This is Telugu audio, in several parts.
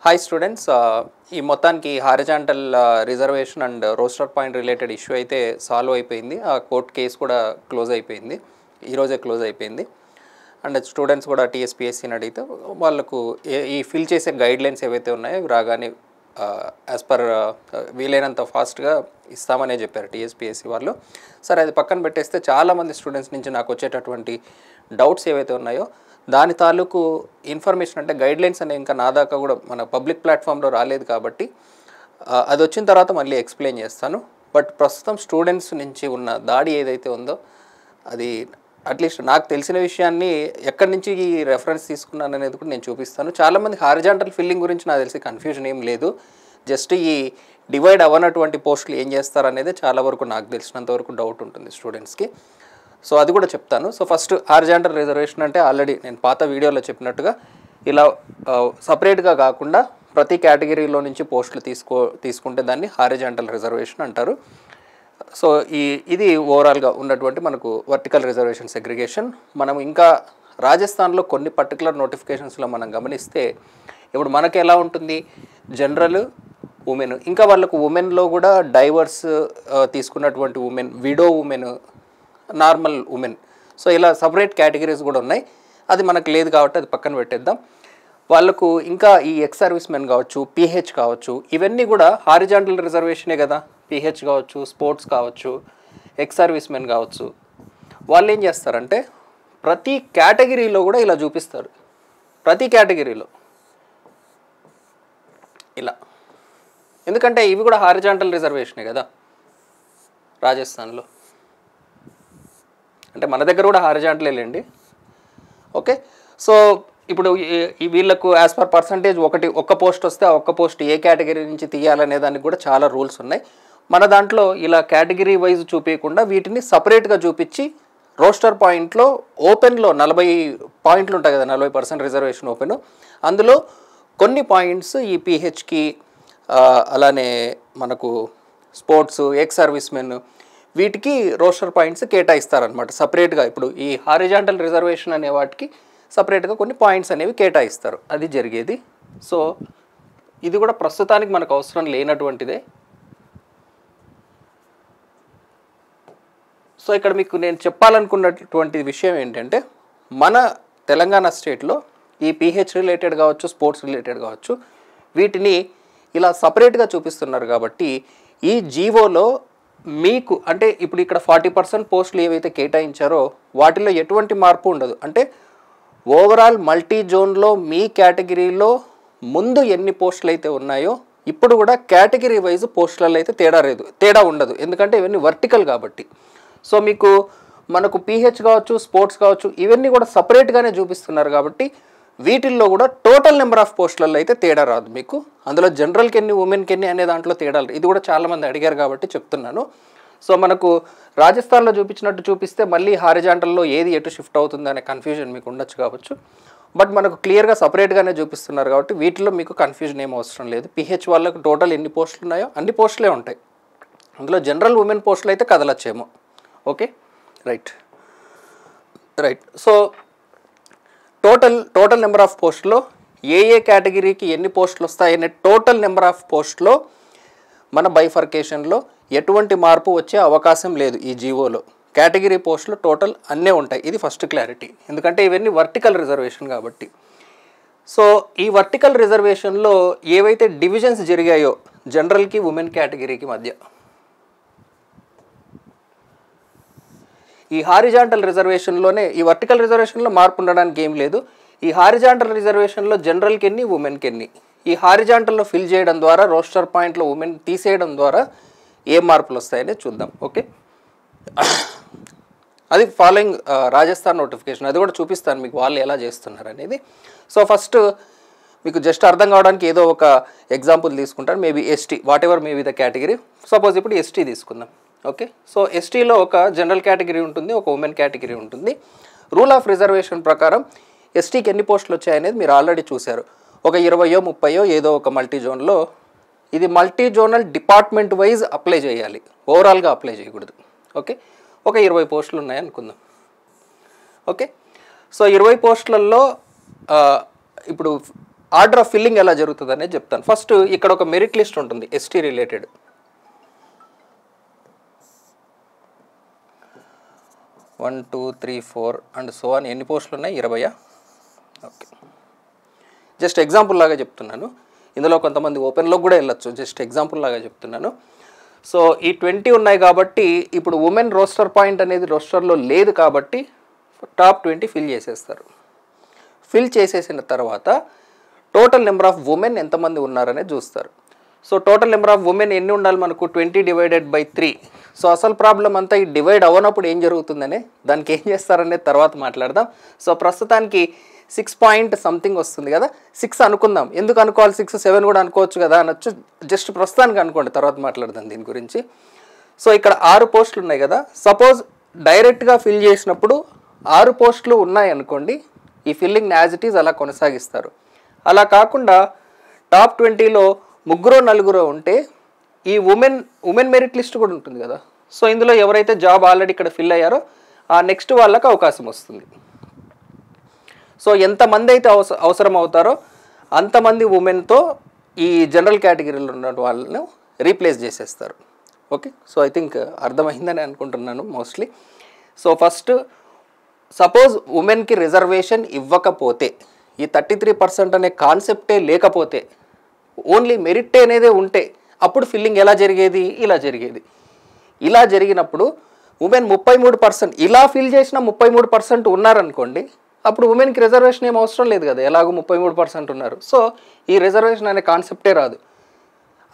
హాయ్ స్టూడెంట్స్, ఈ మొత్తానికి horizontal reservation and roster point related issue అయితే సాల్వ్ అయిపోయింది. ఆ కోర్ట్ కేసు కూడా క్లోజ్ అయిపోయింది, ఈరోజే క్లోజ్ అయిపోయింది. అండ్ స్టూడెంట్స్ కూడా టీఎస్పీఎస్సీని అడిగితే వాళ్ళకు ఈ ఫిల్ చేసే గైడ్లైన్స్ ఏవైతే ఉన్నాయో అవి రాగానే యాజ్ పర్ వీలైనంత ఫాస్ట్గా ఇస్తామనే చెప్పారు టీఎస్పీఎస్సీ వాళ్ళు. సరే, అది పక్కన పెట్టేస్తే చాలామంది స్టూడెంట్స్ నుంచి నాకు వచ్చేటటువంటి డౌట్స్ ఏవైతే ఉన్నాయో దాని తాలూకు ఇన్ఫర్మేషన్, అంటే గైడ్లైన్స్ అనేవి ఇంకా నా దాకా కూడా మన పబ్లిక్ ప్లాట్ఫామ్లో రాలేదు కాబట్టి అది వచ్చిన తర్వాత మళ్ళీ ఎక్స్ప్లెయిన్ చేస్తాను. బట్ ప్రస్తుతం స్టూడెంట్స్ నుంచి ఉన్న దాడి ఏదైతే ఉందో అది అట్లీస్ట్ నాకు తెలిసిన విషయాన్ని ఎక్కడి నుంచి ఈ రెఫరెన్స్ తీసుకున్నాను అనేది కూడా నేను చూపిస్తాను. చాలామంది హారిజాంటల్ ఫిల్లింగ్ గురించి నాకు తెలిసి కన్ఫ్యూజన్ ఏం లేదు. జస్ట్ ఈ డివైడ్ అవ్వనటువంటి పోస్టులు ఏం చేస్తారు అనేది చాలా వరకు నాకు తెలిసినంత వరకు డౌట్ ఉంటుంది స్టూడెంట్స్కి. సో అది కూడా చెప్తాను. సో ఫస్ట్ హారిజాంటల్ రిజర్వేషన్ అంటే ఆల్రెడీ నేను పాత వీడియోలో చెప్పినట్టుగా ఇలా సపరేట్గా కాకుండా ప్రతి కేటగిరీలో నుంచి పోస్టులు తీసుకుంటే దాన్ని హారిజాంటల్ రిజర్వేషన్ అంటారు. సో ఇది ఓవరాల్గా ఉన్నటువంటి మనకు వర్టికల్ రిజర్వేషన్ సెగ్రిగేషన్. మనం ఇంకా రాజస్థాన్లో కొన్ని పర్టికులర్ నోటిఫికేషన్స్లో మనం గమనిస్తే ఇప్పుడు మనకు ఎలా ఉంటుంది, జనరల్, ఉమెన్, ఇంకా వాళ్ళకు ఉమెన్లో కూడా డైవర్స్ తీసుకున్నటువంటి women, widow women, normal women, so ఇలా సపరేట్ కేటగిరీస్ కూడా ఉన్నాయి. అది మనకు లేదు కాబట్టి అది పక్కన పెట్టేద్దాం. వాళ్ళకు ఇంకా ఈ ఎక్స్ సర్వీస్ మెన్ కావచ్చు, పీహెచ్ కావచ్చు, ఇవన్నీ కూడా హారిజాంటల్ రిజర్వేషనే కదా. పీహెచ్ కావచ్చు, స్పోర్ట్స్ కావచ్చు, ఎక్స్ సర్వీస్ మెన్ కావచ్చు, వాళ్ళు ఏం చేస్తారంటే ప్రతి కేటగిరీలో కూడా ఇలా చూపిస్తారు. ప్రతి కేటగిరీలో ఇలా, ఎందుకంటే ఇవి కూడా హారిజాంటల్ రిజర్వేషనే కదా రాజస్థాన్లో. అంటే మన దగ్గర కూడా హారిజాంటలే లేండి. ఓకే, సో ఇప్పుడు వీళ్ళకు యాజ్ పర్ పర్సంటేజ్ ఒక్క పోస్ట్ వస్తే ఆ ఒక్క పోస్ట్ ఏ కేటగిరీ నుంచి తీయాలనే దానికి కూడా చాలా రూల్స్ ఉన్నాయి. మన దాంట్లో ఇలా కేటగిరీ వైజ్ చూపించకుండా వీటిని సపరేట్గా చూపించి రోస్టర్ పాయింట్లో ఓపెన్లో 40 పాయింట్లు ఉంటాయి కదా, 40% రిజర్వేషన్ ఓపెన్, అందులో కొన్ని పాయింట్స్ ఈ పీహెచ్కి, అలానే మనకు స్పోర్ట్స్, ఎక్స్ సర్వీస్ మెన్, వీటికి రోస్టర్ పాయింట్స్ కేటాయిస్తారనమాట సపరేట్గా. ఇప్పుడు ఈ హారిజాంటల్ రిజర్వేషన్ అనే వాటికి సపరేట్గా కొన్ని పాయింట్స్ అనేవి కేటాయిస్తారు, అది జరిగేది. సో ఇది కూడా ప్రస్తుతానికి మనకు అవసరం లేనటువంటిదే. సో ఇక్కడ మీకు నేను చెప్పాలనుకున్నటువంటి విషయం ఏంటంటే, మన తెలంగాణ స్టేట్లో ఈ పీహెచ్ రిలేటెడ్ కావచ్చు, స్పోర్ట్స్ రిలేటెడ్ కావచ్చు, వీటిని ఇలా సపరేట్గా చూపిస్తున్నారు కాబట్టి ఈ జీవోలో మీకు అంటే ఇప్పుడు ఇక్కడ 40% పోస్టులు ఏవైతే కేటాయించారో వాటిలో ఎటువంటి మార్పు ఉండదు. అంటే ఓవరాల్ మల్టీ జోన్లో మీ కేటగిరీలో ముందు ఎన్ని పోస్టులు అయితే ఉన్నాయో ఇప్పుడు కూడా కేటగిరీ వైజ్ పోస్టులలో అయితే తేడా ఉండదు, ఎందుకంటే ఇవన్నీ వర్టికల్ కాబట్టి. సో మీకు మనకు పీహెచ్ కావచ్చు, స్పోర్ట్స్ కావచ్చు, ఇవన్నీ కూడా సపరేట్గానే చూపిస్తున్నారు కాబట్టి వీటిల్లో కూడా టోటల్ నెంబర్ ఆఫ్ పోస్టులలో అయితే తేడా రాదు మీకు. అందులో జనరల్కి ఎన్ని, ఉమెన్కి ఎన్ని అనే దాంట్లో తేడాలు, ఇది కూడా చాలామంది అడిగారు కాబట్టి చెప్తున్నాను. సో మనకు రాజస్థాన్లో చూపించినట్టు చూపిస్తే మళ్ళీ హారిజాంటల్లో ఏది ఎటు షిఫ్ట్ అవుతుంది అనే కన్ఫ్యూజన్ మీకు ఉండొచ్చు కావచ్చు. బట్ మనకు క్లియర్గా సపరేట్గానే చూపిస్తున్నారు కాబట్టి వీటిలో మీకు కన్ఫ్యూజన్ ఏం అవసరం లేదు. పీహెచ్ వాళ్ళకు టోటల్ ఎన్ని పోస్టులు ఉన్నాయో అన్ని పోస్టులే ఉంటాయి, అందులో జనరల్ ఉమెన్ పోస్టులు అయితే కదలచ్చేమో. Okay, right. So total number of పోస్టులో ఏ కేటగిరీకి ఎన్ని పోస్టులు వస్తాయనే టోటల్ నెంబర్ ఆఫ్ పోస్టులో మన బైఫర్కేషన్లో ఎటువంటి మార్పు వచ్చే అవకాశం లేదు. ఈ జీవోలో కేటగిరీ పోస్టులు టోటల్ అన్నీ ఉంటాయి, ఇది ఫస్ట్ క్లారిటీ, ఎందుకంటే ఇవన్నీ వర్టికల్ రిజర్వేషన్ కాబట్టి. సో ఈ వర్టికల్ రిజర్వేషన్లో ఏవైతే డివిజన్స్ జరిగాయో జనరల్కి, ఉమెన్ కేటగిరీకి మధ్య, ఈ హారిజాంటల్ రిజర్వేషన్లోనే, ఈ వర్టికల్ రిజర్వేషన్లో మార్పు ఉండడానికి ఏం లేదు. ఈ హారిజాంటల్ రిజర్వేషన్లో జనరల్కి ఎన్ని, ఉమెన్కి ఎన్ని, ఈ హారిజాంటల్లో ఫిల్ చేయడం ద్వారా, రోస్టర్ పాయింట్లో ఉమెన్ తీసేయడం ద్వారా ఏ మార్పులు వస్తాయని చూద్దాం. ఓకే, అది ఫాలోయింగ్ రాజస్థాన్ నోటిఫికేషన్, అది కూడా చూపిస్తాను మీకు వాళ్ళు ఎలా చేస్తున్నారు అనేది. సో ఫస్ట్ మీకు జస్ట్ అర్థం కావడానికి ఏదో ఒక ఎగ్జాంపుల్ తీసుకుంటాను. Maybe ST, what ever maybe the category. Suppose ఇప్పుడు ఎస్టీ తీసుకుందాం. ఓకే, సో ఎస్టీలో ఒక జనరల్ కేటగిరీ ఉంటుంది, ఒక ఉమెన్ కేటగిరీ ఉంటుంది. రూల్ ఆఫ్ రిజర్వేషన్ ప్రకారం ఎస్టీకి ఎన్ని పోస్టులు వచ్చాయనేది మీరు ఆల్రెడీ చూశారు. ఒక 20, 30 ఏదో ఒక మల్టీ జోన్లో, ఇది multi zonal department wise apply చేయాలి, ఓవరాల్గా అప్లై చేయకూడదు. ఓకే, ఒక 20 పోస్టులు ఉన్నాయి అనుకుందాం. ఓకే, సో 20 పోస్టులలో ఇప్పుడు ఆర్డర్ ఆఫ్ ఫిల్లింగ్ ఎలా జరుగుతుంది అనేది చెప్తాను. ఫస్ట్ ఇక్కడ ఒక మెరిట్ లిస్ట్ ఉంటుంది ఎస్టీ రిలేటెడ్. 1 2 3 4 అండ్ సో అని ఎన్ని పోస్టులు ఉన్నాయి? 20. ఓకే, జస్ట్ ఎగ్జాంపుల్ లాగా చెప్తున్నాను. ఇందులో కొంతమంది ఓపెన్లో కూడా వెళ్ళొచ్చు, జస్ట్ ఎగ్జాంపుల్ లాగా చెప్తున్నాను. సో ఈ 20 ఉన్నాయి కాబట్టి ఇప్పుడు ఉమెన్ రోస్టర్ పాయింట్ అనేది రోస్టర్లో లేదు కాబట్టి టాప్ 20 ఫిల్ చేసేస్తారు. ఫిల్ చేసేసిన తర్వాత టోటల్ నెంబర్ ఆఫ్ ఉమెన్ ఎంతమంది ఉన్నారనేది చూస్తారు. So total number of women ఎన్ని ఉండాలి మనకు? 20 డివైడెడ్ బై 3. సో అసలు ప్రాబ్లం అంతా ఈ డివైడ్ అవ్వనప్పుడు ఏం జరుగుతుందనే దానికి ఏం చేస్తారనేది తర్వాత మాట్లాడదాం. సో ప్రస్తుతానికి 6 పాయింట్ సంథింగ్ వస్తుంది కదా, 6 అనుకుందాం. ఎందుకు అనుకోవాలి? 6 7 కూడా అనుకోవచ్చు కదా అనొచ్చు. జస్ట్ ప్రస్తుతానికి అనుకోండి, తర్వాత మాట్లాడదాం దీని గురించి. సో ఇక్కడ 6 పోస్టులు ఉన్నాయి కదా, సపోజ్ డైరెక్ట్గా ఫిల్ చేసినప్పుడు 6 పోస్టులు ఉన్నాయి అనుకోండి, ఈ ఫిల్లింగ్ యాజ్ ఇట్ ఈజ్ అలా కొనసాగిస్తారు. అలా కాకుండా టాప్ 20లో 3 4 ఉంటే ఈ ఉమెన్ మెరిట్ లిస్ట్ కూడా ఉంటుంది కదా. సో ఇందులో ఎవరైతే జాబ్ ఆల్రెడీ ఇక్కడ ఫిల్ అయ్యారో ఆ నెక్స్ట్ వాళ్ళకి అవకాశం వస్తుంది. సో ఎంతమంది అయితే అవసరం అవుతారో అంతమంది ఉమెన్తో ఈ జనరల్ కేటగిరీలో ఉన్న వాళ్ళను రీప్లేస్ చేసేస్తారు. ఓకే, సో ఐ థింక్ అర్థమైందని అనుకుంటున్నాను మోస్ట్లీ. సో ఫస్ట్ సపోజ్ ఉమెన్కి రిజర్వేషన్ ఇవ్వకపోతే, ఈ 33% అనే కాన్సెప్టే లేకపోతే, ఓన్లీ మెరిట్ అనేదే ఉంటే అప్పుడు ఫిల్లింగ్ ఎలా జరిగేది? ఇలా జరిగేది. ఇలా జరిగినప్పుడు ఉమెన్ 33%, ఇలా ఫిల్ చేసిన 33% ఉన్నారనుకోండి, అప్పుడు ఉమెన్కి రిజర్వేషన్ ఏం అవసరం లేదు కదా, ఎలాగో 33% ఉన్నారు. సో ఈ రిజర్వేషన్ అనే కాన్సెప్టే రాదు.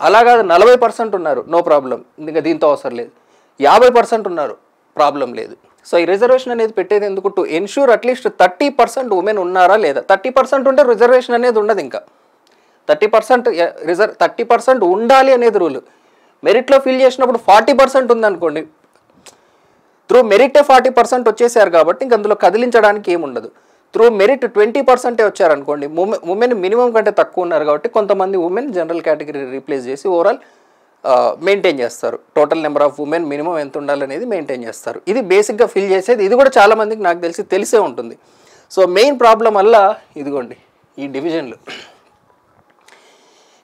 అలా కాదు 40% ఉన్నారు, నో ప్రాబ్లం, ఇంకా దీంతో అవసరం లేదు. 50% ఉన్నారు, ప్రాబ్లం లేదు. సో ఈ రిజర్వేషన్ అనేది పెట్టేది ఎందుకు? టు ఎన్ష్యూర్ అట్లీస్ట్ 30% ఉమెన్ ఉన్నారా లేదా. 30% ఉంటే రిజర్వేషన్ అనేది ఉండదు. ఇంకా 30% ఉండాలి అనేది రూల్. మెరిట్లో ఫిల్ చేసినప్పుడు 40% ఉందనుకోండి, త్రూ మెరిటే 40% వచ్చేసారు కాబట్టి ఇంక అందులో కదిలించడానికి ఏముండదు. త్రూ మెరిట్ 20% వచ్చారనుకోండి, ఉమెన్ మినిమం కంటే తక్కువ ఉన్నారు కాబట్టి కొంతమంది ఉమెన్ జనరల్ కేటగిరీ రీప్లేస్ చేసి ఓవరాల్ మెయింటైన్ చేస్తారు. Total number of women minimum ఎంత ఉండాలనేది మెయింటైన్ చేస్తారు. ఇది బేసిక్గా ఫిల్ చేసేది. ఇది కూడా చాలామందికి నాకు తెలిసే ఉంటుంది. సో మెయిన్ ప్రాబ్లం వల్ల ఇదిగోండి ఈ డివిజన్లు.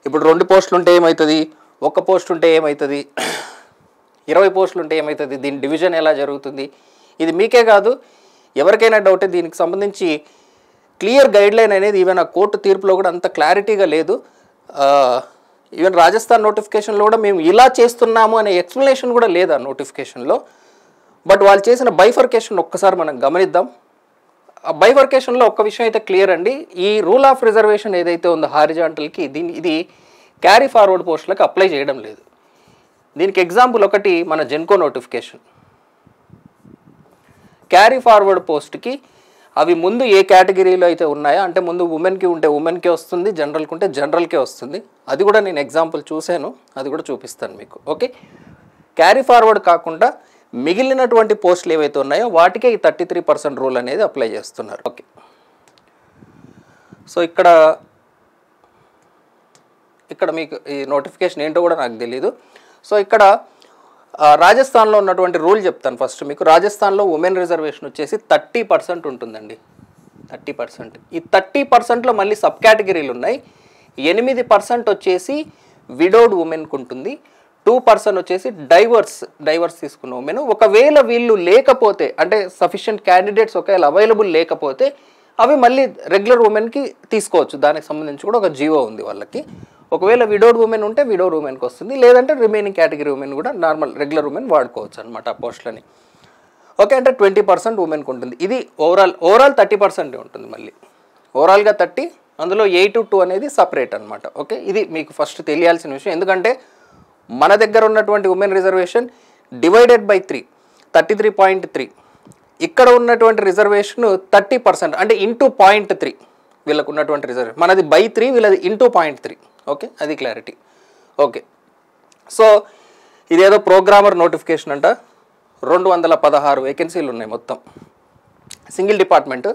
ఇప్పుడు 2 పోస్టులు ఉంటే ఏమవుతుంది, 1 పోస్ట్ ఉంటే ఏమవుతుంది, 20 పోస్టులు ఉంటే ఏమవుతుంది, దీని డివిజన్ ఎలా జరుగుతుంది? ఇది మీకే కాదు ఎవరికైనా డౌటే. దీనికి సంబంధించి క్లియర్ గైడ్లైన్ అనేది ఈవెన్ ఆ కోర్టు తీర్పులో కూడా అంత క్లారిటీగా లేదు. ఈవెన్ రాజస్థాన్ నోటిఫికేషన్లో కూడా మేము ఇలా చేస్తున్నాము అనే ఎక్స్ప్లెనేషన్ కూడా లేదు ఆ నోటిఫికేషన్లో. బట్ వాళ్ళు చేసిన బైఫర్కేషన్ ఒక్కసారి మనం గమనిద్దాం. ఆ బైఫర్కేషన్లో ఒక్క విషయం అయితే క్లియర్ అండి, ఈ రూల్ ఆఫ్ రిజర్వేషన్ ఏదైతే ఉందో హారిజాంటల్కి, ఇది క్యారీ ఫార్వర్డ్ పోస్టులకు అప్లై చేయడం లేదు. దీనికి ఎగ్జాంపుల్ ఒకటి మన జెన్కో నోటిఫికేషన్. క్యారీ ఫార్వర్డ్ పోస్ట్కి అవి ముందు ఏ కేటగిరీలో అయితే ఉన్నాయో, అంటే ముందు ఉమెన్కి ఉంటే ఉమెన్కే వస్తుంది, జనరల్కి ఉంటే జనరల్కే వస్తుంది. అది కూడా నేను ఎగ్జాంపుల్ చూశాను, అది కూడా చూపిస్తాను మీకు. ఓకే, క్యారీ ఫార్వర్డ్ కాకుండా మిగిలినటువంటి పోస్టులు ఏవైతే ఉన్నాయో వాటికే ఈ 33% రూల్ అనేది అప్లై చేస్తున్నారు. ఓకే, సో ఇక్కడ మీకు ఈ నోటిఫికేషన్ ఏంటో కూడా నాకు తెలీదు. సో ఇక్కడ రాజస్థాన్లో ఉన్నటువంటి రూల్ చెప్తాను ఫస్ట్ మీకు. రాజస్థాన్లో ఉమెన్ రిజర్వేషన్ వచ్చేసి 30% ఉంటుందండి, 30%. ఈ 30%లో మళ్ళీ సబ్ కేటగిరీలు ఉన్నాయి. 8% వచ్చేసి విడోడ్ ఉమెన్కి ఉంటుంది, 2% వచ్చేసి డైవర్స్ తీసుకున్న ఉమెన్. ఒకవేళ వీళ్ళు లేకపోతే, అంటే సఫిషియంట్ క్యాండిడేట్స్ ఒకవేళ అవైలబుల్ లేకపోతే అవి మళ్ళీ రెగ్యులర్ ఉమెన్కి తీసుకోవచ్చు. దానికి సంబంధించి కూడా ఒక జీవో ఉంది వాళ్ళకి. ఒకవేళ విడోడ్ ఉమెన్ ఉంటే విడోడ్ ఉమెన్కి వస్తుంది, లేదంటే రిమైనింగ్ కేటగిరీ ఉమెన్ కూడా నార్మల్ రెగ్యులర్ ఉమెన్ వాడుకోవచ్చు అనమాట ఆ పోస్టులని. ఓకే, అంటే 20% ఉమెన్కి ఉంటుంది. ఇది ఓవరాల్ 30% ఉంటుంది. మళ్ళీ ఓవరాల్గా 30, అందులో 8 to 2 అనేది సపరేట్ అనమాట. ఓకే, ఇది మీకు ఫస్ట్ తెలియాల్సిన విషయం. ఎందుకంటే మన దగ్గర ఉన్నటువంటి ఉమెన్ రిజర్వేషన్ డివైడెడ్ బై 3, 33.3. ఇక్కడ ఉన్నటువంటి రిజర్వేషన్ 30%, అంటే ఇంటూ 0.3 వీళ్ళకు ఉన్నటువంటి రిజర్వేషన్. మనది బై 3, వీళ్ళది ఇంటూ 0.3. ఓకే, అది క్లారిటీ. ఓకే, సో ఇదేదో ప్రోగ్రామర్ నోటిఫికేషన్ అంట. 216 వేకెన్సీలు ఉన్నాయి మొత్తం, సింగిల్ డిపార్ట్మెంట్.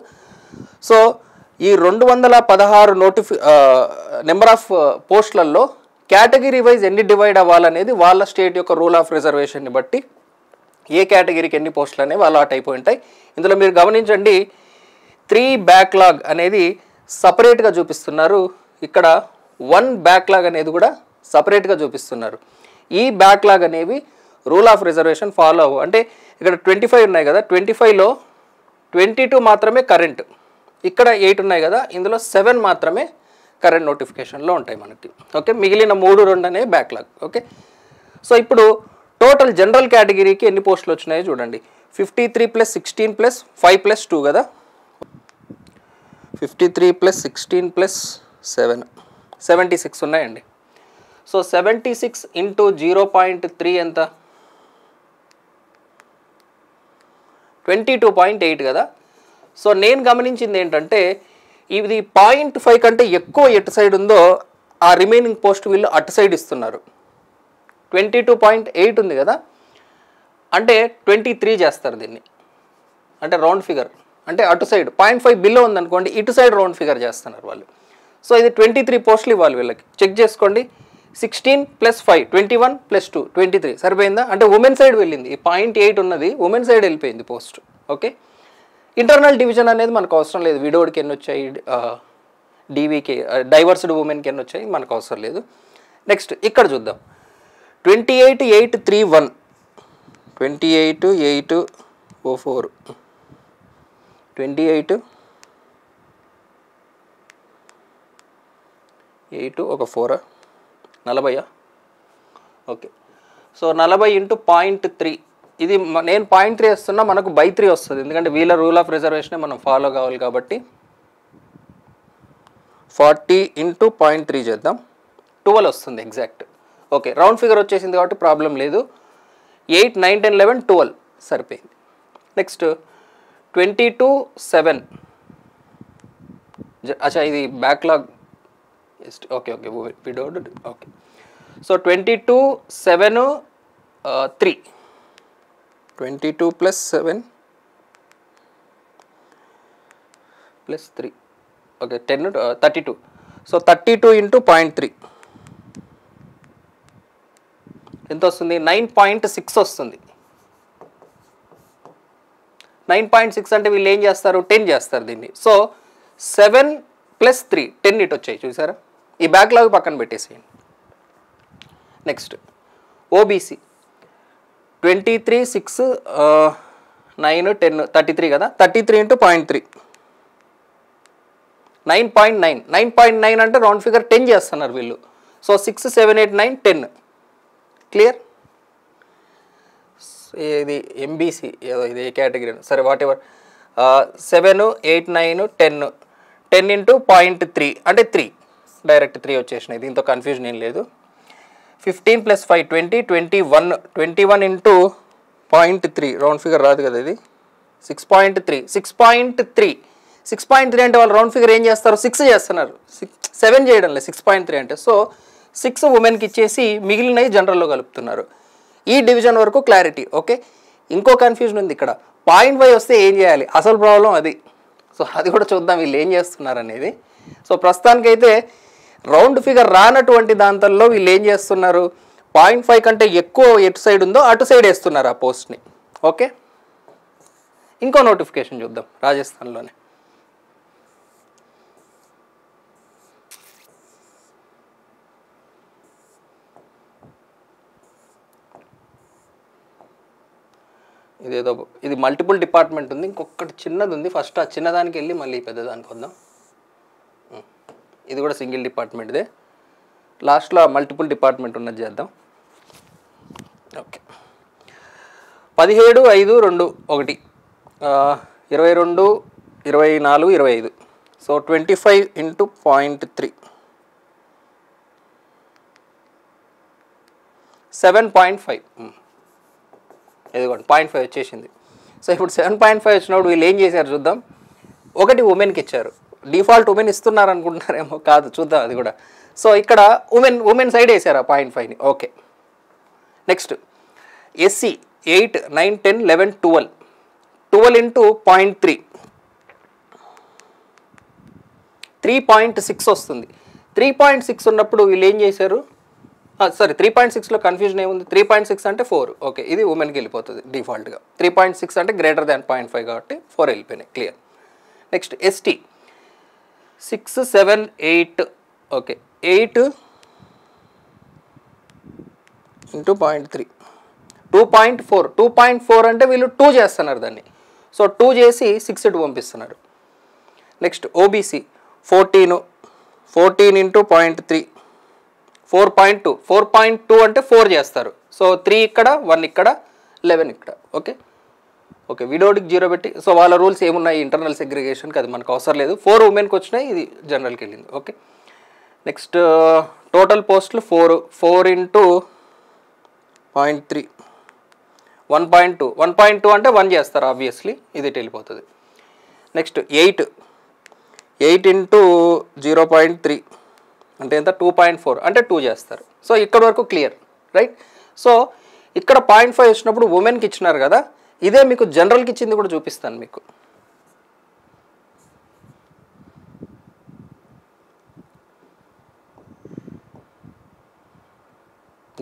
సో ఈ 216 నెంబర్ ఆఫ్ పోస్టులలో కేటగిరీ వైజ్ ఎన్ని డివైడ్ అవ్వాలనేది వాళ్ళ స్టేట్ యొక్క రూల్ ఆఫ్ రిజర్వేషన్ని బట్టి ఏ కేటగిరీకి ఎన్ని పోస్టులు అనేవి అలాట్ అయిపోయి ఉంటాయి. ఇందులో మీరు గమనించండి, 3 బ్యాక్లాగ్ అనేది సపరేట్గా చూపిస్తున్నారు, ఇక్కడ 1 బ్యాక్లాగ్ అనేది కూడా సపరేట్గా చూపిస్తున్నారు. ఈ బ్యాక్లాగ్ అనేవి రూల్ ఆఫ్ రిజర్వేషన్ ఫాలో అవ్వు. అంటే ఇక్కడ 25 ఉన్నాయి కదా, 25లో 22 మాత్రమే కరెంట్, ఇక్కడ 8 ఉన్నాయి కదా, ఇందులో 7 మాత్రమే కరెంట్ నోటిఫికేషన్లో ఉంటాయి మనకి. ఓకే, మిగిలిన 3-2 అనేవి బ్యాక్లాగ్. ఓకే, సో ఇప్పుడు టోటల్ జనరల్ కేటగిరీకి ఎన్ని పోస్టులు వచ్చినాయో చూడండి. 53 + 16 + 5 + 2 కదా, 53 + 16 + 7 76 ఉన్నాయండి. సో 76 × 0.3 ఎంత, 22.8 కదా. సో నేను గమనించింది ఏంటంటే ఇది 0.5 కంటే ఎక్కువ ఎటు సైడ్ ఉందో ఆ రిమైనింగ్ పోస్ట్ వీళ్ళు అటు సైడ్ ఇస్తున్నారు. 22.8 ఉంది కదా, అంటే 23 చేస్తారు దీన్ని, అంటే రౌండ్ ఫిగర్, అంటే అటు సైడ్ 0.5 బిలో ఉందనుకోండి, ఇటు సైడ్ రౌండ్ ఫిగర్ చేస్తున్నారు వాళ్ళు. సో ఇది 23 పోస్టులు ఇవ్వాలి వీళ్ళకి. చెక్ చేసుకోండి, 16 + 5 21 + 2 23 సరిపోయిందా? అంటే ఉమెన్ సైడ్ వెళ్ళింది. ఈ 0.8 ఉన్నది ఉమెన్ సైడ్ వెళ్ళిపోయింది పోస్ట్. ఓకే, ఇంటర్నల్ డివిజన్ అనేది మనకు అవసరం లేదు. విడోడ్కి ఎన్ని వచ్చాయి, డీవీకి డైవర్స్డ్ ఉమెన్కి ఎన్ని వచ్చాయి మనకు అవసరం లేదు. నెక్స్ట్ ఇక్కడ చూద్దాం, 28,831 28,804 28,8 ఒక 4 40. ఓకే, సో 40 × 0.3, ఇది నేను 0.3 వేస్తున్నా, మనకు by 3 వస్తుంది, ఎందుకంటే వీళ్ళ రూల్ ఆఫ్ రిజర్వేషనే మనం ఫాలో కావాలి కాబట్టి. 40 × 0.3 చేద్దాం, 12 వస్తుంది ఎగ్జాక్ట్. ఓకే, రౌండ్ ఫిగర్ వచ్చేసింది కాబట్టి ప్రాబ్లం లేదు. 8 9 10 11 12 సరిపోయింది. నెక్స్ట్ 22/7, అచ్చా ఇది backlog. Okay okay widowed. Okay, so 22/7 3 22 + 7 + 3 okay 10 32. So 32 × 0.3 ఎంత వస్తుంది, 9.6 వస్తుంది. 9.6 అంటే వీళ్ళు ఏం చేస్తారు, 10 చేస్తారు దీన్ని. సో 7 + 3 10 ఇటు వచ్చాయి చూసారా. ఈ బ్యాక్లాగ్ పక్కన పెట్టేసేయండి. నెక్స్ట్ ఓబీసీ 23 6 9 10 33 కదా, 33 × 0.3 9.9 9.9 అంటే రౌండ్ ఫిగర్ 10 చేస్తున్నారు వీళ్ళు. So 6 7 8 9 10 clear. ఇది ఎంబీసీ ఏదో ఇది ఏ కేటగిరీ సరే వాట్ ఎవర్. 7 8 9 10 10 × 0.3 అంటే 3 డైరెక్ట్ 3 వచ్చేసినాయి, దీంతో కన్ఫ్యూజన్ ఏం లేదు. 15 + 5 20 21 21 × 0.3 రౌండ్ ఫిగర్ రాదు కదా ఇది. 6.3 6.3 అంటే వాళ్ళు రౌండ్ ఫిగర్ ఏం చేస్తారు, 6 చేస్తున్నారు, 7 చేయడం లేదు 6.3 అంటే. సో 6 ఉమెన్కి ఇచ్చేసి మిగిలినవి జనరల్లో కలుపుతున్నారు. ఈ డివిజన్ వరకు క్లారిటీ. ఓకే, ఇంకో కన్ఫ్యూజన్ ఉంది ఇక్కడ, 0.5 వస్తే ఏం చేయాలి, అసలు ప్రాబ్లం అది. సో అది కూడా చూద్దాం వీళ్ళు ఏం చేస్తున్నారు అనేది. సో ప్రస్తుతానికైతే రౌండ్ ఫిగర్ రానటువంటి దాంట్లో వీళ్ళు ఏం చేస్తున్నారు, 0.5 కంటే ఎక్కువ ఎటు సైడ్ ఉందో అటు సైడ్ వేస్తున్నారు ఆ పోస్ట్ని. ఓకే, ఇంకో నోటిఫికేషన్ చూద్దాం రాజస్థాన్లోనే. ఇదేదో ఇది మల్టిపుల్ డిపార్ట్మెంట్ ఉంది, ఇంకొకటి చిన్నది ఉంది. ఫస్ట్ ఆ చిన్నదానికి వెళ్ళి మళ్ళీ పెద్దదానికి వద్దాం. ఇది కూడా సింగిల్ డిపార్ట్మెంట్దే, లాస్ట్లో మల్టిపుల్ డిపార్ట్మెంట్ ఉన్నది చేద్దాం. ఓకే, 17/5/2 1 22 24 25. సో 25 × 0.3 7.5 ఇదిగోండి 0.5 వచ్చేసింది. సో ఇప్పుడు 7.5 వచ్చినప్పుడు వీళ్ళు ఏం చేశారు చూద్దాం. ఒకటి ఉమెన్కి ఇచ్చారు, డిఫాల్ట్ ఉమెన్ ఇస్తున్నారు అనుకుంటున్నారేమో, కాదు చూద్దాం అది కూడా. సో ఇక్కడ ఉమెన్ సైడ్ వేసారు ఆ 0.5ని. ఓకే, నెక్స్ట్ ఎస్సీ 8 9 10 11 12 12 × 0.3 3.6 వస్తుంది. 3.6 ఉన్నప్పుడు వీళ్ళు ఏం చేశారు, సారీ 3.6లో కన్ఫ్యూజన్ ఏముంది, 3.6 అంటే 4. ఓకే, ఇది ఉమెన్కి వెళ్ళిపోతుంది డిఫాల్ట్గా. 3.6 అంటే > 0.5 కాబట్టి 4 వెళ్ళిపోయినాయి, clear. Next ST 6 7 8 okay 8 into 0.3 2.4 అంటే వీళ్ళు 2 చేస్తున్నారు దాన్ని. సో 2 చేసి 6 ఇటు పంపిస్తున్నారు. నెక్స్ట్ ఓబీసీ 14 ఇంటూ 0.3 4.2 అంటే 4 చేస్తారు. సో 3 ఇక్కడ 1 ఇక్కడ 11 ఇక్కడ. ఓకే విడోడికి 0 పెట్టి, సో వాళ్ళ రూల్స్ ఏమున్నాయి ఇంటర్నల్ సెగ్రిగేషన్కి, అది మనకు అవసరం లేదు. 4 ఉమెన్కి వచ్చినాయి, ఇది జనరల్కి వెళ్ళింది. ఓకే నెక్స్ట్ టోటల్ పోస్టులు 4 ఇంటూ 0.3 1.2 అంటే 1 చేస్తారు ఆబ్వియస్లీ, ఇది వెళ్ళిపోతుంది. నెక్స్ట్ 8 ఇంటూ 0.3 అంటే ఎంత 2.4 అంటే 2 చేస్తారు. సో ఇక్కడ వరకు క్లియర్ రైట్. సో ఇక్కడ 0.5 వచ్చినప్పుడు ఉమెన్కి ఇచ్చినారు కదా, ఇదే మీకు జనరల్కి ఇచ్చింది కూడా చూపిస్తాను మీకు.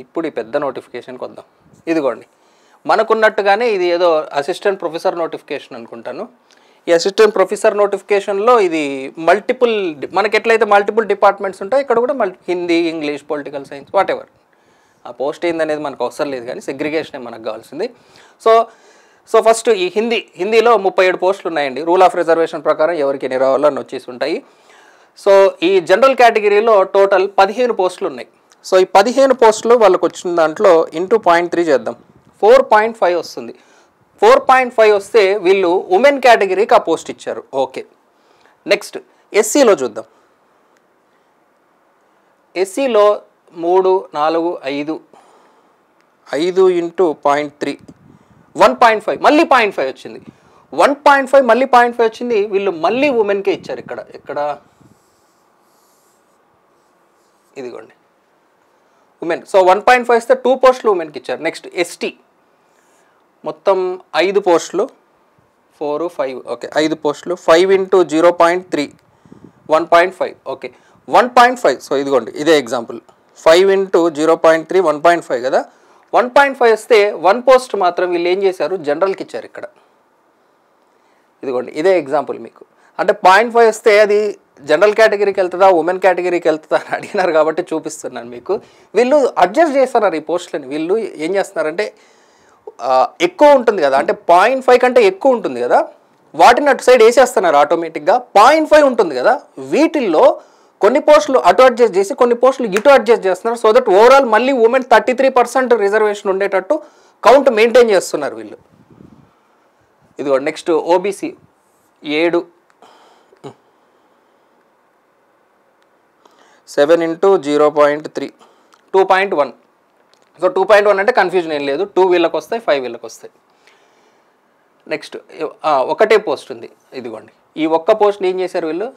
ఇప్పుడు ఈ పెద్ద నోటిఫికేషన్కి వద్దాం. ఇదిగోండి మనకున్నట్టుగానే ఇది ఏదో అసిస్టెంట్ ప్రొఫెసర్ నోటిఫికేషన్ అనుకుంటాను. ఈ అసిస్టెంట్ ప్రొఫెసర్ నోటిఫికేషన్లో ఇది మల్టిపుల్, మనకి ఎట్లయితే మల్టిపుల్ డిపార్ట్మెంట్స్ ఉంటాయి ఇక్కడ కూడా Hindi, English, political science, what ever. ఆ పోస్ట్ ఏందనేది మనకు అవసరం లేదు, కానీ సెగ్రిగేషనే మనకు కావాల్సింది. సో ఫస్ట్ ఈ హిందీలో 37 పోస్టులు ఉన్నాయండి. రూల్ ఆఫ్ రిజర్వేషన్ ప్రకారం ఎవరికి ఎన్ని రావాలో అని వచ్చేసి ఉంటాయి. సో ఈ జనరల్ కేటగిరీలో టోటల్ 15 పోస్టులు ఉన్నాయి. సో ఈ 15 పోస్టులు వాళ్ళకి వచ్చిన దాంట్లో ఇంటూ 0.3 చేద్దాం, 4.5 వస్తుంది. 4.5 వస్తే వీళ్ళు ఉమెన్ కేటగిరీకి ఆ పోస్ట్ ఇచ్చారు. ఓకే నెక్స్ట్ ఎస్సీలో చూద్దాం. ఎస్సీలో 3, 4, 5 ఇంటూ 0.3 1.5 మళ్ళీ 0.5 వచ్చింది. 1.5 మళ్ళీ 0.5 వచ్చింది. వీళ్ళు మళ్ళీ ఉమెన్కే ఇచ్చారు. ఇక్కడ ఇదిగోండి ఉమెన్. సో 1.5 ఇస్తే 2 పోస్టులు ఉమెన్కి ఇచ్చారు. నెక్స్ట్ ఎస్టీ మొత్తం 5 పోస్టులు 4, 5 ఓకే 5 పోస్టులు 5 ఇంటూ 0.3 1.5 ఓకే 1.5. సో ఇదిగోండి ఇదే ఎగ్జాంపుల్ 5 ఇంటూ 0.3 1.5 కదా. 1.5 వస్తే 1 పోస్ట్ మాత్రం వీళ్ళు ఏం చేశారు జనరల్కి ఇచ్చారు ఇక్కడ. ఇదిగోండి ఇదే ఎగ్జాంపుల్ మీకు. అంటే 0.5 వస్తే అది జనరల్ కేటగిరీకి వెళ్తుందా ఉమెన్ కేటగిరీకి వెళ్తుందా అని అడిగినారు కాబట్టి చూపిస్తున్నాను మీకు. వీళ్ళు అడ్జస్ట్ చేస్తున్నారు ఈ పోస్టులని. వీళ్ళు ఏం చేస్తున్నారంటే ఎక్కువ ఉంటుంది కదా, అంటే 0.5 కంటే ఎక్కువ ఉంటుంది కదా, వాటిని అటు సైడ్ వేసేస్తున్నారు ఆటోమేటిక్గా. 0.5 ఉంటుంది కదా, వీటిల్లో కొన్ని పోస్టులు అటు అడ్జస్ట్ చేసి కొన్ని పోస్టులు ఇటు అడ్జస్ట్ చేస్తున్నారు. సో దట్ ఓవరాల్ మళ్ళీ ఉమెన్ 33% రిజర్వేషన్ ఉండేటట్టు కౌంట్ మెయింటైన్ చేస్తున్నారు వీళ్ళు. ఇదిగో నెక్స్ట్ ఓబీసీ 7 ఇంటూ 0.3 2.1. సో 2.1 అంటే కన్ఫ్యూజన్ ఏం లేదు, 2 వీళ్ళకి వస్తాయి 5 వీళ్ళకి వస్తాయి. నెక్స్ట్ ఒకటే పోస్ట్ ఉంది. ఇదిగోండి ఈ ఒక్క పోస్ట్ని ఏం చేశారు వీళ్ళు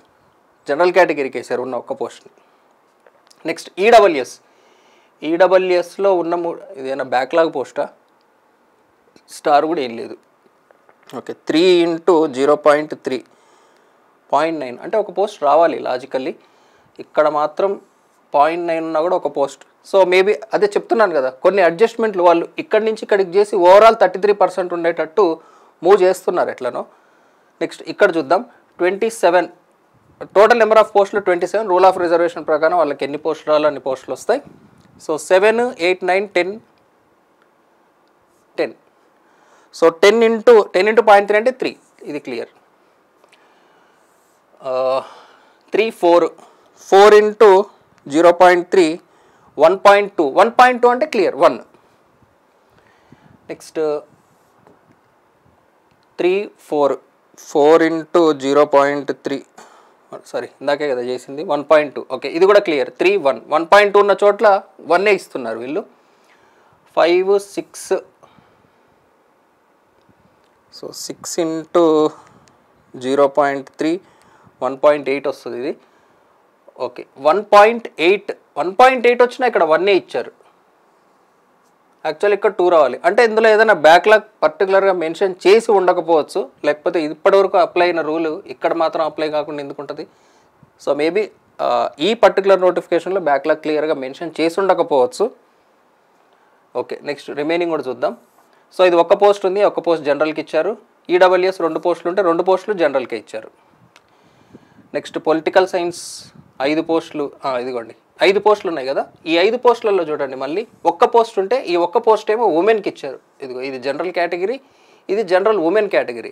జనరల్ కేటగిరీకి వేశారు ఉన్న ఒక్క పోస్ట్ని. నెక్స్ట్ ఈడబ్ల్యూఎస్లో ఉన్న ఇదేనా బ్యాక్లాగ్ పోస్టా, స్టార్ కూడా ఏం లేదు. ఓకే 3 ఇంటూ 0.3 0.9 అంటే ఒక పోస్ట్ రావాలి లాజికల్లీ. ఇక్కడ మాత్రం 0.9 ఉన్నా కూడా ఒక పోస్ట్. సో మేబీ అదే చెప్తున్నాను కదా, కొన్ని అడ్జస్ట్మెంట్లు వాళ్ళు ఇక్కడి నుంచి ఇక్కడికి చేసి ఓవరాల్ 33% ఉండేటట్టు మూవ్ చేస్తున్నారు ఎట్లనో. నెక్స్ట్ ఇక్కడ చూద్దాం 27 టోటల్ నెంబర్ ఆఫ్ పోస్టులు 27. రూల్ ఆఫ్ రిజర్వేషన్ ప్రకారం వాళ్ళకి ఎన్ని పోస్టులు రావాలో అన్ని పోస్టులు వస్తాయి. సో 7, 8, 9, 10. సో 10 ఇంటూ 0.3 అంటే 3, ఇది క్లియర్. 3, 4 ఇంటూ 0.3 1.2 అంటే క్లియర్ 1. నెక్స్ట్ 3, 4 ఇంటూ 0.3 సారీ ఇందాకే కదా చేసింది 1.2 ఓకే ఇది కూడా క్లియర్ 3, 1 1.2 ఉన్న చోట్ల 1 ఇస్తున్నారు వీళ్ళు. 5, 6 సో 6 ఇంటూ 0.3 1.8 వస్తుంది ఇది. ఓకే 1.8 వచ్చినా ఇక్కడ 1 ఇచ్చారు. యాక్చువల్ ఇక్కడ 2 రావాలి. అంటే ఇందులో ఏదైనా బ్యాక్లాగ్ పర్టికులర్గా మెన్షన్ చేసి ఉండకపోవచ్చు, లేకపోతే ఇప్పటివరకు అప్లై అయిన రూలు ఇక్కడ మాత్రం అప్లై కాకుండా ఎందుకు ఉంటుంది. సో మేబీ ఈ పర్టికులర్ నోటిఫికేషన్లో బ్యాక్లాగ్ క్లియర్గా మెన్షన్ చేసి ఉండకపోవచ్చు. ఓకే నెక్స్ట్ రిమైనింగ్ కూడా చూద్దాం. సో ఇది ఒక్క పోస్ట్ ఉంది, ఒక్క పోస్ట్ జనరల్కి ఇచ్చారు. ఈడబ్ల్యూఎస్ 2 పోస్టులు ఉంటే 2 పోస్టులు జనరల్కే ఇచ్చారు. నెక్స్ట్ పొలిటికల్ సైన్స్ 5 పోస్టులు ఇదిగోండి 5 పోస్టులు ఉన్నాయి కదా, ఈ 5 పోస్టులలో చూడండి మళ్ళీ ఒక్క పోస్ట్ ఉంటే ఈ ఒక్క పోస్ట్ ఏమో ఉమెన్కి ఇచ్చారు. ఇదిగో ఇది జనరల్ కేటగిరీ, ఇది జనరల్ ఉమెన్ కేటగిరీ.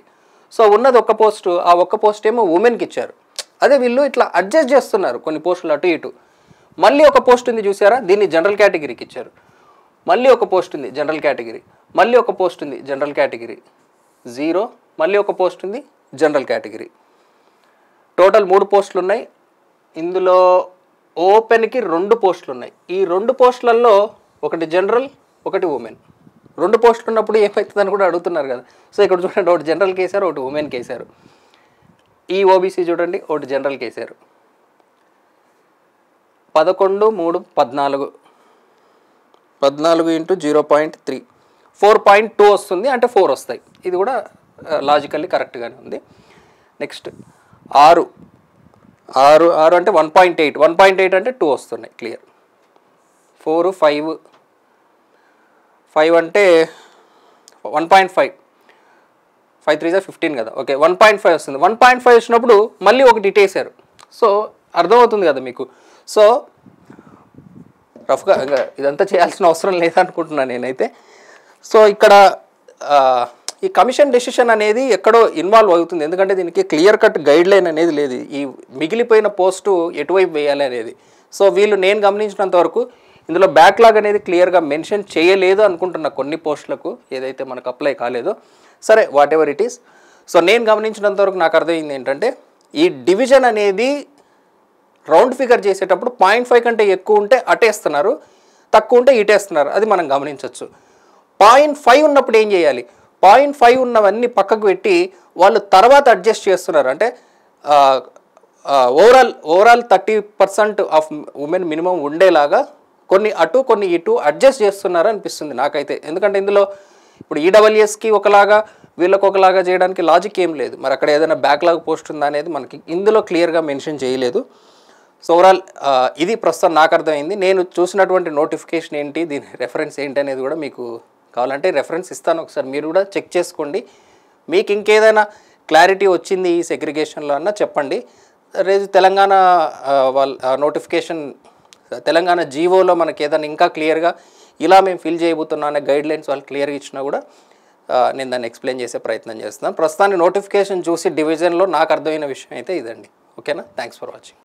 సో ఉన్నది ఒక్క పోస్టు, ఆ ఒక్క పోస్ట్ ఏమో ఉమెన్కి ఇచ్చారు. అదే వీళ్ళు ఇట్లా అడ్జస్ట్ చేస్తున్నారు కొన్ని పోస్టులు అటు ఇటు. మళ్ళీ ఒక పోస్ట్ ఉంది చూసారా, దీన్ని జనరల్ కేటగిరీకి ఇచ్చారు. మళ్ళీ ఒక పోస్ట్ ఉంది జనరల్ కేటగిరీ, మళ్ళీ ఒక పోస్ట్ ఉంది జనరల్ కేటగిరీ 0, మళ్ళీ ఒక పోస్ట్ ఉంది జనరల్ కేటగిరీ. టోటల్ 3 పోస్టులు ఉన్నాయి. ఇందులో ఓపెన్కి 2 పోస్టులు ఉన్నాయి. ఈ 2 పోస్టులలో ఒకటి జనరల్, ఒకటి ఉమెన్. 2 పోస్టులు ఉన్నప్పుడు ఏమవుతుందని కూడా అడుగుతున్నారు కదా. సో ఇక్కడ చూడండి, ఒకటి జనరల్కి వేశారు, ఒకటి ఉమెన్కి వేశారు. ఈ ఓబీసీ చూడండి, ఒకటి జనరల్కి వేశారు. 11, 3, 14. 14 ఇంటూ 0.3 4.2 వస్తుంది, అంటే 4 వస్తాయి. ఇది కూడా లాజికల్లీ కరెక్ట్గానే ఉంది. నెక్స్ట్ 6 అంటే 1.8. 1.8 అంటే 2 వస్తున్నాయి క్లియర్. 4, 5 అంటే 1.5. 5 3 15 కదా. ఓకే 1.5 వస్తుంది. 1.5 వచ్చినప్పుడు మళ్ళీ ఒకటి ఇటేసారు. సో అర్థమవుతుంది కదా మీకు. సో రఫ్గా ఇంకా ఇదంతా చేయాల్సిన అవసరం లేదనుకుంటున్నాను నేనైతే. సో ఇక్కడ ఈ కమిషన్ డెసిషన్ అనేది ఎక్కడో ఇన్వాల్వ్ అవుతుంది, ఎందుకంటే దీనికి క్లియర్ కట్ గైడ్ లైన్ అనేది లేదు, ఈ మిగిలిపోయిన పోస్టు ఎటువైపు వేయాలి అనేది. సో వీళ్ళు నేను గమనించినంత వరకు ఇందులో బ్యాక్లాగ్ అనేది క్లియర్గా మెన్షన్ చేయలేదు అనుకుంటున్న కొన్ని పోస్టులకు, ఏదైతే మనకు అప్లై కాలేదో. సరే what ever it is. So నేను గమనించినంత వరకు నాకు అర్థమైంది ఏంటంటే, ఈ డివిజన్ అనేది రౌండ్ ఫిగర్ చేసేటప్పుడు 0.5 కంటే ఎక్కువ ఉంటే అటేస్తున్నారు, తక్కువ ఉంటే ఇటేస్తున్నారు. అది మనం గమనించవచ్చు. 0.5 ఉన్నప్పుడు ఏం చేయాలి, 0.5 ఉన్నవన్నీ పక్కకు పెట్టి వాళ్ళు తర్వాత అడ్జస్ట్ చేస్తున్నారు. అంటే ఓవరాల్ 30% ఆఫ్ ఉమెన్ మినిమం ఉండేలాగా కొన్ని అటు కొన్ని ఇటు అడ్జస్ట్ చేస్తున్నారు అనిపిస్తుంది నాకైతే. ఎందుకంటే ఇందులో ఇప్పుడు ఈడబ్ల్యూఎస్కి ఒకలాగా వీళ్ళకి ఒకలాగా చేయడానికి లాజిక్ ఏం లేదు. మరి అక్కడ ఏదైనా బ్యాక్లాగ్ పోస్ట్ ఉందా అనేది మనకి ఇందులో క్లియర్గా మెన్షన్ చేయలేదు. సో ఓవరాల్ ఇది ప్రస్తుతం నాకు అర్థమైంది. నేను చూసినటువంటి నోటిఫికేషన్ ఏంటి, దీని రెఫరెన్స్ ఏంటి అనేది కూడా మీకు కావాలంటే రెఫరెన్స్ ఇస్తాను, ఒకసారి మీరు కూడా చెక్ చేసుకోండి. మీకు ఇంకేదైనా క్లారిటీ వచ్చింది ఈ సెగ్రిగేషన్లో అన్న చెప్పండి. రేపు తెలంగాణ వాళ్ళ నోటిఫికేషన్, తెలంగాణ జీవోలో మనకి ఏదైనా ఇంకా క్లియర్గా ఇలా మేము ఫిల్ చేయబోతున్నాం అనే గైడ్ లైన్స్ వాళ్ళు క్లియర్గా ఇచ్చినా కూడా నేను దాన్ని ఎక్స్ప్లెయిన్ చేసే ప్రయత్నం చేస్తున్నాను. ప్రస్తుతానికి నోటిఫికేషన్ చూసి డివిజన్లో నాకు అర్థమైన విషయం అయితే ఇదండి. ఓకేనా, థ్యాంక్స్ ఫర్ వాచింగ్.